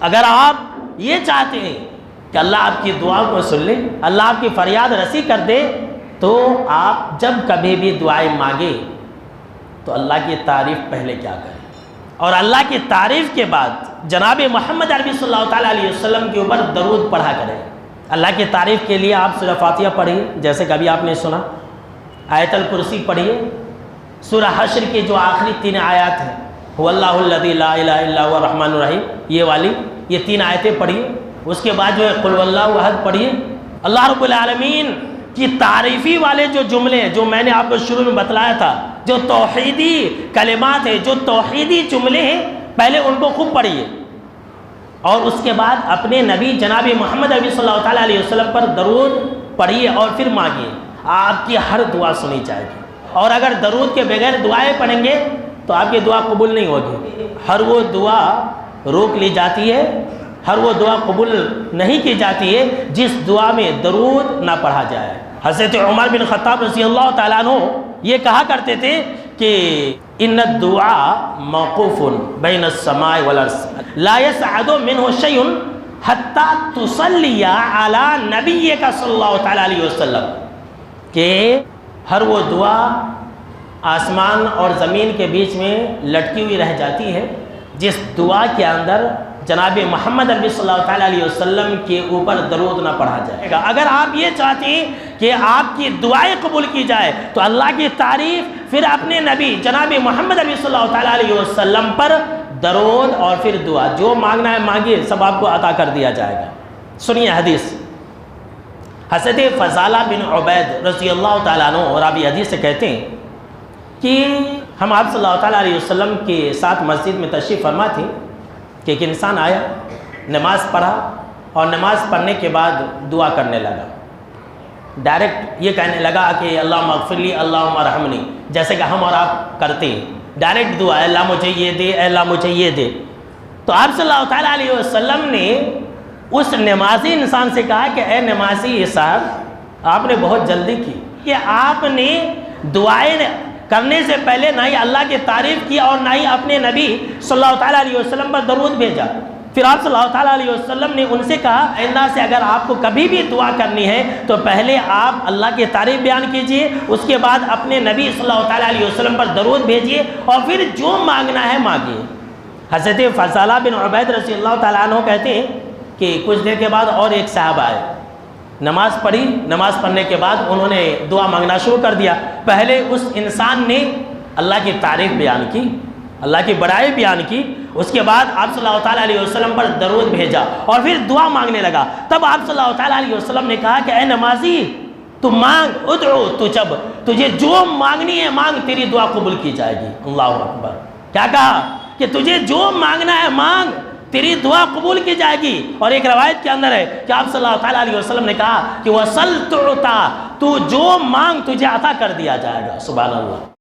اگر آپ یہ چاہتے ہیں کہ اللہ آپ کی دعا کو سن لے، اللہ آپ کی فریاد رسی کر دے، تو آپ جب کبھی بھی دعائیں مانگیں تو اللہ کی تعریف پہلے کیا کریں، اور اللہ کی تعریف کے بعد جناب محمد عربی صلی اللہ تعالیٰ علیہ وسلم کے اوپر درود پڑھا کریں۔ اللہ کی تعریف کے لیے آپ سورہ فاتحہ پڑھیے، جیسے کبھی آپ نے سنا، آیت الکرسی پڑھیے، سورہ حشر کی جو آخری 3 آیات ہیں، هو اللہ الذی لا الہ الا هو الرحمن الرحیم، یہ والی، یہ 3 آیتیں پڑھیے۔ اس کے بعد جو ہے قل واللہ احد پڑھیے۔ اللہ رب العالمین کی تعریفی والے جو جملے ہیں، جو میں نے آپ کو شروع میں بتلایا تھا، جو توحیدی کلمات ہیں، جو توحیدی جملے ہیں، پہلے ان کو خوب پڑھیے، اور اس کے بعد اپنے نبی جناب محمد عربی صلی اللہ تعالیٰ علیہ وسلم پر درود پڑھیے اور پھر مانگیے، آپ کی ہر دعا سنی جائے گی۔ اور اگر درود کے بغیر دعائیں پڑھیں گے تو آپ کی دعا قبول نہیں ہوگی۔ ہر وہ دعا روک لی جاتی ہے، ہر وہ دعا قبول نہیں کی جاتی ہے جس دعا میں درود نہ پڑھا جائے۔ حضرت عمر بن خطاب رضی اللہ تعالیٰ عنہ یہ کہا کرتے تھے کہ ان الدعاء موقوف بین السماء والارض لا يسعد منه شيء حتى تصلي على نبيك صلی اللہ تعالیٰ علیہ وسلم، کہ ہر وہ دعا آسمان اور زمین کے بیچ میں لٹکی ہوئی رہ جاتی ہے جس دعا کے اندر جناب محمد عربی صلی اللہ تعالیٰ علیہ وسلم کے اوپر درود نہ پڑھا جائے گا۔ اگر آپ یہ چاہتے ہیں کہ آپ کی دعائیں قبول کی جائے تو اللہ کی تعریف، پھر اپنے نبی جناب محمد عربی صلی اللہ تعالیٰ علیہ وسلم پر درود، اور پھر دعا، جو مانگنا ہے مانگیے، سب آپ کو عطا کر دیا جائے گا۔ سنیے حدیث، حضرت فضالہ بن عبید رضی اللہ تعالیٰ عنہ اور راوی حدیث سے کہتے ہیں کہ ہم آپ صلی اللہ تعالیٰ علیہ وسلم کے ساتھ مسجد میں تشریف فرما تھے کہ ایک انسان آیا، نماز پڑھا، اور نماز پڑھنے کے بعد دعا کرنے لگا، ڈائریکٹ یہ کہنے لگا کہ اللہم اغفر لی اللہم ارحمنی، جیسے کہ ہم اور آپ کرتے ہیں، ڈائریکٹ دعا، اے اللہ مجھے یہ دے، اے اللہ مجھے یہ دے۔ تو آپ صلی اللہ تعالیٰ علیہ وسلم نے اس نمازی انسان سے کہا کہ اے نمازی صاحب، آپ نے بہت جلدی کی کہ آپ نے دعائیں کرنے سے پہلے نہ ہی اللہ کی تعریف کی اور نہ ہی اپنے نبی صلی اللہ تعالیٰ علیہ وسلم پر درود بھیجا۔ پھر آپ صلی اللہ تعالیٰ علیہ وسلم نے ان سے کہا آئندہ سے اگر آپ کو کبھی بھی دعا کرنی ہے تو پہلے آپ اللہ کی تعریف بیان کیجئے، اس کے بعد اپنے نبی صلی اللہ تعالیٰ علیہ وسلم پر درود بھیجئے، اور پھر جو مانگنا ہے مانگیے۔ حضرت فضالہ بن عبید رضی اللہ تعالیٰ عنہ کہتے ہیں کہ کچھ دیر کے بعد اور ایک صاحب آئے، نماز پڑھی، نماز پڑھنے کے بعد انہوں نے دعا مانگنا شروع کر دیا۔ پہلے اس انسان نے اللہ کی تعریف بیان کی، اللہ کی بڑائی بیان کی، اس کے بعد آپ صلی اللہ تعالیٰ علیہ وسلم پر درود بھیجا اور پھر دعا مانگنے لگا۔ تب آپ صلی اللہ تعالیٰ علیہ وسلم نے کہا کہ اے نمازی، تو مانگ، ادعو تجب، تجھے جو مانگنی ہے مانگ، تیری دعا قبول کی جائے گی۔ اللہ اکبر۔ کیا کہا کہ تجھے جو مانگنا ہے مانگ، تیری دعا قبول کی جائے گی۔ اور ایک روایت کے اندر ہے کہ آپ صلی اللہ تعالیٰ علیہ وسلم نے کہا کہ وَصَلْ تُعْطَى، تو جو مانگ تجھے عطا کر دیا جائے گا۔ سبحان اللہ۔